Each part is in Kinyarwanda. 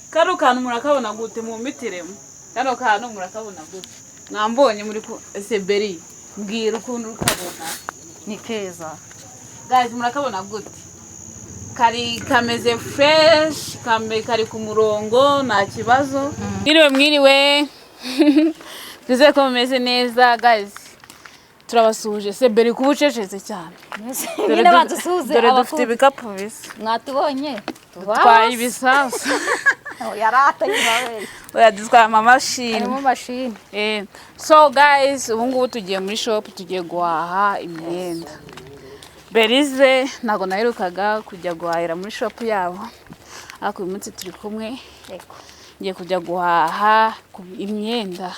Kano kantu murakabona gute mu mitiremo? Kano kantu murakabona gute? Mwambonye muri Seberi mbwira ukuntu ukabona. Ni keza. Guys murakabona gute? Kari kameze fresh, kari ku murongo nta kibazo. Mwiriwe. Tuze ko mumeze neza guys. Turabasuje Seberi kubucecetse cyane. Nyine badusuze dore dufite ibikapu bisa. Mwatubonye? Twaye ibisasu. Yarata yibawe. Oya dutwaye amamashini. Mu mashini. So guys, ubu ngubu tugiye muri shop tugiye guhaha imyenda. Berize nago naherukaga kujya guhahira muri shop yabo. Ariko uyu munsi turi kumwe. Ngiye kujya guhaha imyenda.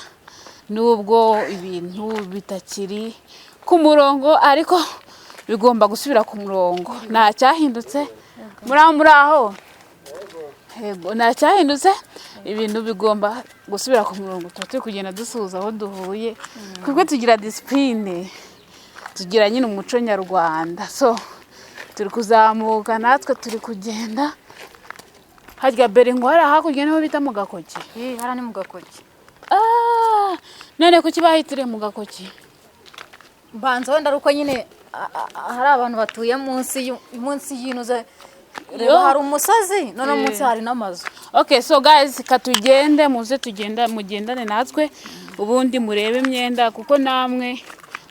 Nubwo ibintu bitakiri ku murongo ariko bigomba gusubira ku murongo. Nta cyahindutse. Muraho. Yego nta cyahindutse. Ibintu bigomba gusubira ku murongo. Turi kugenda dusuhuza aho duhuye. Kuko tugira discipline. Tugira nyine umuco nyarwanda. So turi kuzamuka natwe turi kugenda. Harya bere ngo hari hakurya niho bita mu Gakoki. Hara ni mu Gakoki. None kuki bahitire mu Gakoki? Mbanza wenda ruko nyine hari abantu batuye munsi yinuze. Hari umusazi none munsi hari namazu. Okay, so guys katugende muze mugendane natwe ubundi murebe imyenda kuko namwe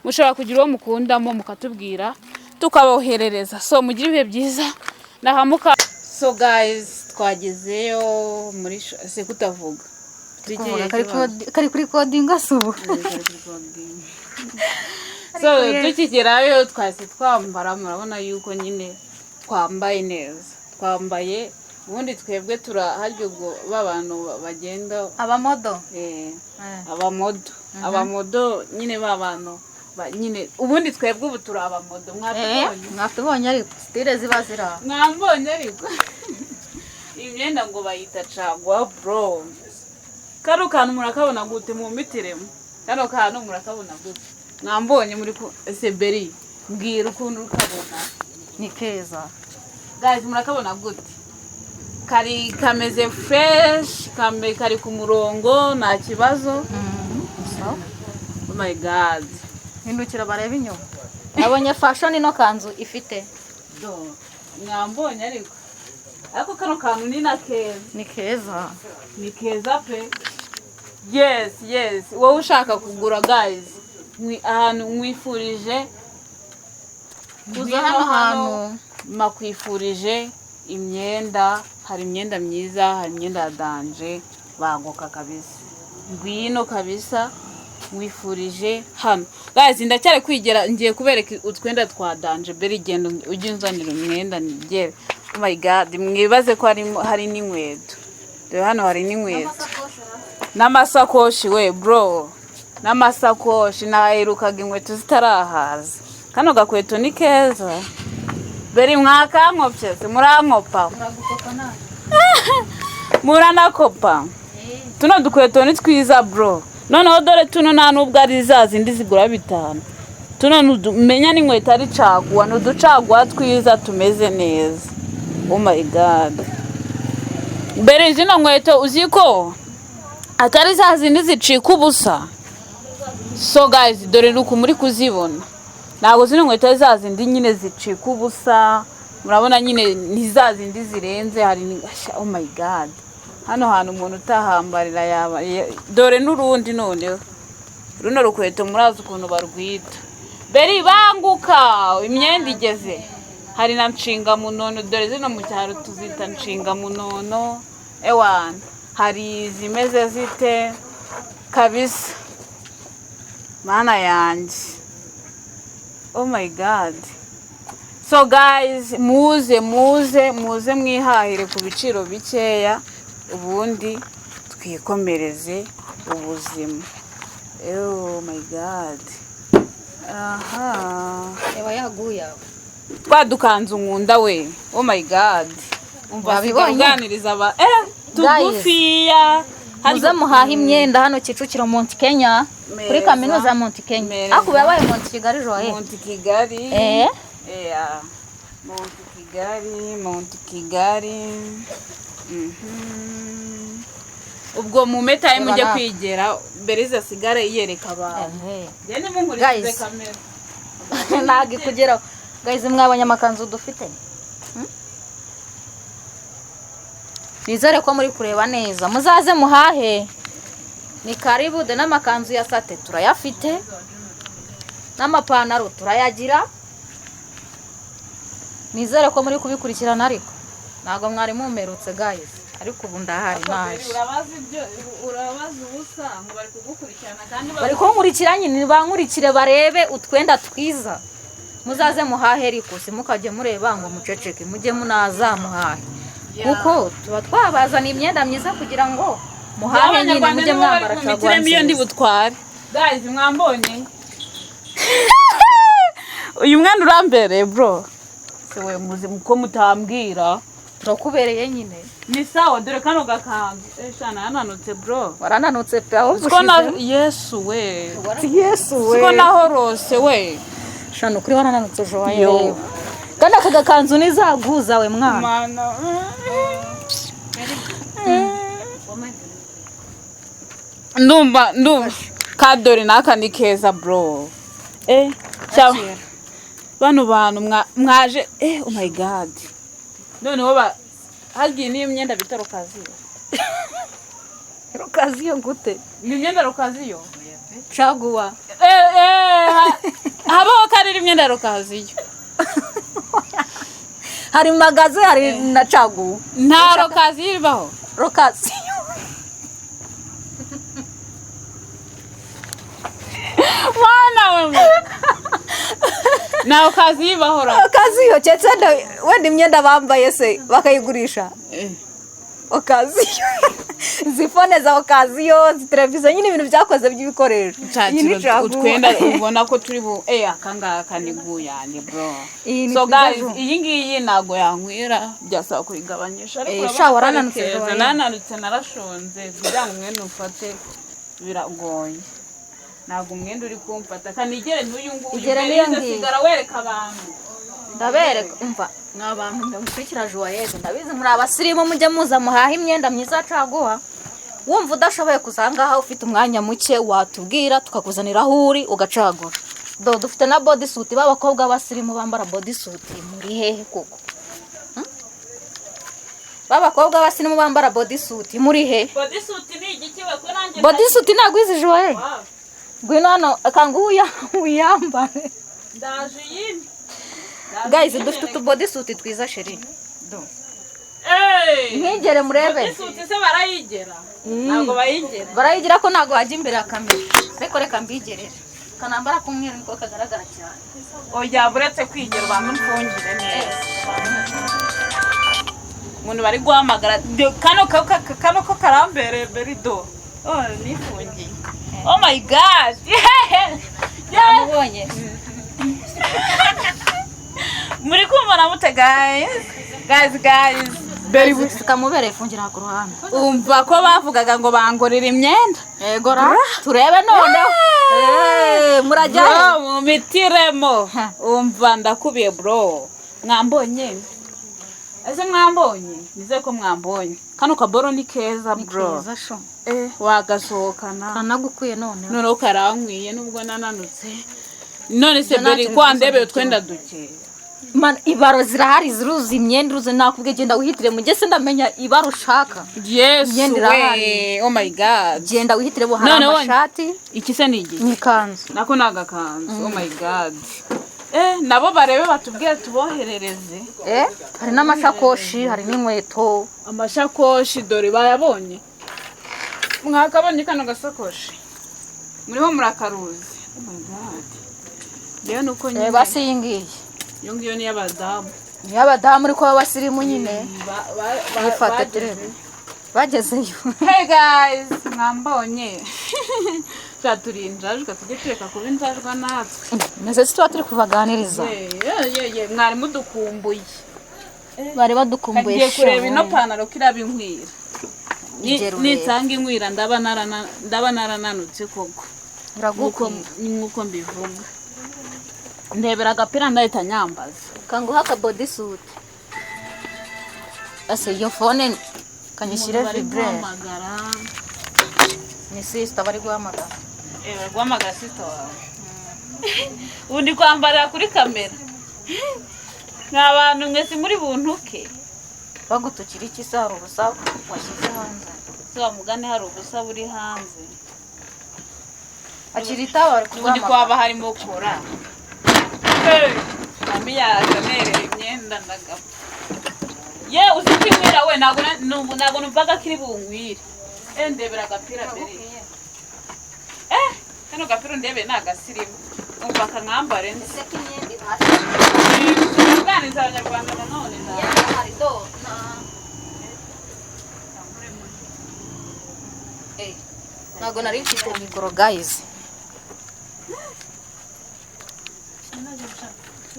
mushobora kugira uwo mukundamo mukatubwira tukaboherereza. So mugire ibihe byiza nahamuka. So guys twagezeyo muri se kutavuga. Kari kuri coding asubu. So tukigerayo twase twambara murabona yuko nyine twambaye neza. Twambaye ubundi twebwe turaharyo go babantu bagenda abamodo. Abamodo nyine babantu nyine ubundi twebwe ubu turi abamodo mwatubonye ariko style ziba zira. Mwambonye ariko imyenda ngo bayita cagwa bro. Kano kantu murakabona gute mu mitiremo? Kano kantu murakabona gute? Mwambonye muri Seberi mbwira ukuntu ukabona. Ni keza. Guys murakabona gute? Kameze fresh, kari ku murongo nta kibazo. Oh my god. Hindukira bareba inyuma. Abonye fashion ino kanzu ifite. Mwambonye ariko. Ariko kano kantu ni na keza. Ni keza. Ni keza pe. Yes. Wowe ushaka kugura guys. Ahantu mwifurije kuza hano makwifurije imyenda. Hari imyenda myiza, hari imyenda ya danje bagoka kabisa. Ngwino kabisa mwifurije hano. Guys ndacyari kwigera ngiye kubereka utwenda twa danje beri gendo ujye unzanira umwenda nigere. Oh my god mwibaze ko hari n'inkweto. Dore hano hari n'inkweto. N'amasakoshi we bro. N'amasakoshi naherukaga inkweto zitarahaza. Kano gakweto ni keza. Beri mwakankopye se murankopa. Muranakopa. Tuno dukweto ni twiza bro. Noneho dore tuno nta nubwo ari zazindi zigura 5. Tuno menya n'inkweto ari cagwa n'uducagwa twiza tumeze neza. Oh my god. Beri zino nkweto uziko atari zazindi zicika ubusa. So guys dore nuko muri kuzibona. Nago zino nkweto zazindi nyine zicika ubusa. Murabona nyine ntizazindi zirenze hari oh my god. Hano hantu umuntu utahambarira yaba dore n'urundi noneho. Runo rukweto murazi ukuntu barwita. Beri banguka imyenda igeze. Hari na nshinga munono dore zino mu cyaro tuzita nshinga munono. Ewana hari zimeze zite kabisa. Mana yanjye. Oh my god. So guys muze mwihahire ku biciro bikeya ubundi twikomereze ubuzima. Oh my god. Eba yaguya. Twadukanze nkunda we. Oh my god. Umva biganiriza tugufiya. Muze muhaha imyenda hano Kicukiro Mount Kenya. Kuri kaminuza Mount Kenya. Ako yabaye Mount Kigali roye. Mount Kigali. Mount Kigali. ubwo mu meta mujye kwigera Berize asigare yereka abantu gende munkurikize kamera nagi kugera guys mwabonye amakanzu dufite nizere ko muri kureba neza muzaze muhahe ni karibu de n'amakanzu ya sate turayafite n'amapantaro turayagira nizere ko muri kubikurikirana ariko ntago mwari mumerutse guys ariko ubu ndahari naje urabaza ubusa ngo bari kugukurikirana kandi bari kunkurikira nyine bankurikire barebe utwenda twiza muzaze muhahe ariko simukajye mureba ngo muceceke mujye munaza muhahe kuko tuba twabazana imyenda myiza kugira ngo muhahe nyine mujye mwambara cyangwa iyo ndi butware guys mwambonye uyu mwenda urambereye bro sewe muzi muko mutambwira turakubereye nyine ni sawa dore kano gakanzu shana yananutse bro warananutse pe aho Yesu we siko nahorose we shana kuri warananutse jo wayo kandi aka gakanzu nizaguza we mwana ndumva kadori naka ni keza bro cyaba bano bantu mwaje oh my god noneho hagiye niyo myenda bita rokaziyo rokaziyo gute ni myenda rokaziyo caguwa habaho kariri imyenda rokaziyo hari magaze hari na caguwa nta rokaziyo ibaho rokaziyo mwana we nawe kazi bahora kaziyo cyetse wenda imyenda bambaye se bakayigurisha okaziyo zifone za okaziyo televiziyo nyine ibintu byakoze by'ibikoresho utwenda ubona ko turi akangaka ni guyanye bro so guys iyi ngiyi nago yankwira byasaba kurigabanyisha ariko warananutse narashonze kugira ngo mwene ufate biragoye ntabwo umwenda uri kumfata kanigere n'uyu nguyu sigara wereka abantu ndabereka umva n'abantu ndamukurikira Joyeuse ndabizi muri abasirimu mujye muza muhaha imyenda myiza caguha wumva udashoboye kuzangaha ufite umwanya muke watubwira tukakuzanira aho uri ugacagura dufite na body suit b'abakobwa b'abasirimu bambara body suit muri hehe koko b'abakobwa b'abasirimu bambara body suit muri he body suit ni igikiwe ko nanjye body suit nagwize Joyeuse gwino hano akanguya uyambare ndaje yini guys dufite utubody suit twiza sheri nkigere murebe body suit se barayigera ntabwo bayigera barayigira ko ntabwo wajya imbere ya kamera ariko reka mbigerere kanambara kumweru niko kagaragara cyane oya buretse kwigera abantu mfungire neza umuntu bari guhamagara kano ko karambereye berido nifungiye oh my god yamubonye muri kumva namute guys beri kamubereye fungira ku ruhande umva ko bavugaga ngo bangorira imyenda yego turebe none murajya mu mitiremo umva ndakubiye bro mwambonye ese mwambonye nize ko mwambonye kano kaboro ni keza bro wagasohokana kanagukuye none karankwiye nubwo nananutse none se beri kwandebe utwenda duke man ibaro zirahari ziruzi imyenda uruze nakubwe genda wihitire mugese ndamenya ibaro ushaka yes we oh my god genda wihitire bo hari amashati iki se nigi ni kanzu nako nagakanzu oh my god nabo barebe batubwire tuboherereze hari n'amashakoshi hari n'inkweto amashakoshi dore bayabonye mwakabonye kano gasakoshi muriho murakaruzi oh my god rero nuko nyine basiyingiye yo ngiyo ni y'abadamu ariko b'abasirimu nyine bifata turebe bagezeyo hey guys mwambonye cyaturinjajwe tujye tureka kuba injajwa natwe nese tuba turi kubaganiriza mwari mudukumbuye bari badukumbuye ngiye kureba ino pantaro kirabinkwira nitsanga inkwira ndaba narananutse koko nk'uko mbivuga ndebera agapira ndahita nyambaza kanguha aka body suit ase iyo phone kanyishyire vibrere ni sister bari guhamagara bari guhamagara sister wawe ubundi kwambarira kuri kamera nta bantu mwese muri buntuke bagutukira iki se hari ubusa washyize hanze se wamugane hari ubusa buri hanze akiri itaba bari ubundi kwaba harimo kora mami yaranerera imyenda ndagapfa ye uzikwimwira we ntabwo numvaga kiri bungwire ndebera agapira mbere kano gapira ndebe ni agasirimu umva akamwambare ese ko imyenda ihari tuganiriza abanyarwanda nanone hari do ntabwo nari mfite mikoro guys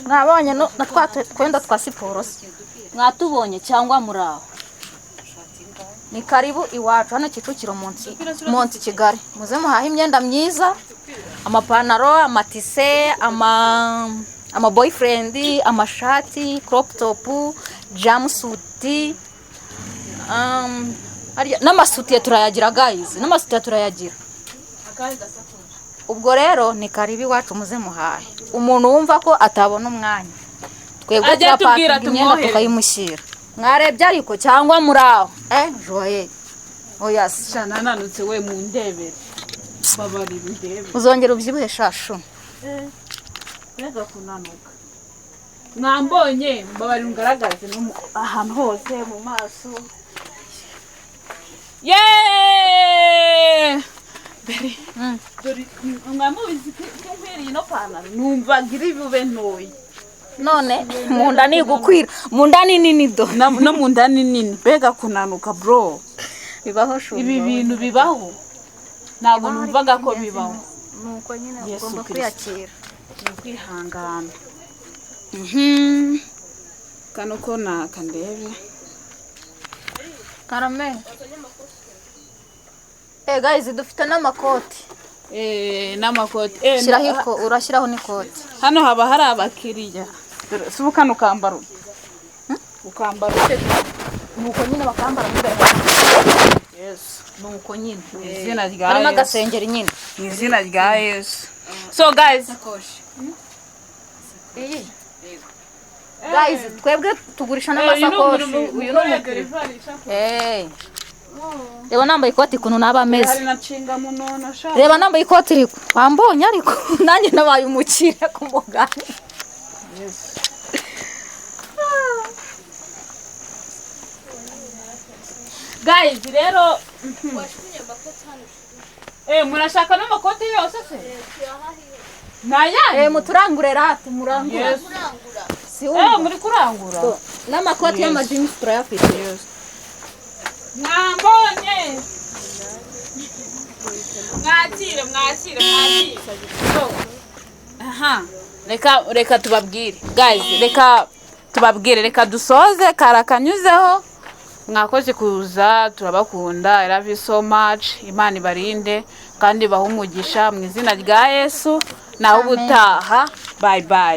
mwabonye na twa twenda twa siporo mwatubonye cyangwa muraho ni karibu iwacu hano Kicukiro munsi Kigali muze muhaha imyenda myiza amapantaro amatise ama boyfriend amashati crop top jumpsuit n'amasuti turayagira guys n'amasuti turayagira ubwo rero ni karibu iwacu muze muhahe umuntu wumva ko atabona umwanya twebwe turapakira imyenda tukayimushyira mwarebye ariko cyangwa muraho joye oya shana nanutse we mu ndebere babari ndebe uzongera ubyibuhe shashu nega kunanuka mwambonye babari ngaragaze no ahantu hose mu maso bere dori mwamubizi kembere ino panaro numva giri bube ntoyi none munda ni gukwira munda ni nini do no munda ni nini bega kunanuka bro bibaho shu ibi bintu bibaho ntabwo numvaga ko bibaho nuko nyine ugomba kwiyakira kwihangana kano ko nakandebe karame guys dufite n'amakoti n'amakoti shiraho urashyiraho n'ikoti hano haba hari abakiriya subuka nukambara ukambara nuko nyine bakambara mbere yes nuko nyine izina rya harimo agasengeri nyine izina rya Yesu so guys guys twebwe tugurisha n'amasakoshi uyu n'umukuru reba nambaye ikoti kuntu naba ameze reba nambaye ikoti riko wambonye ariko nanjye nabaye umukire ku mugani guys rero murashaka n'amakoti yose se naya muturangure rate murangura si muri kurangura n'amakoti y'amajini turayafite yose mwambonye mwakire reka tubabwire guys reka dusoze karakanyuzeho mwakoze kuza turabakunda I love you so much Imana ibarinde kandi bahe umugisha mu izina rya Yesu naho ubutaha bye bye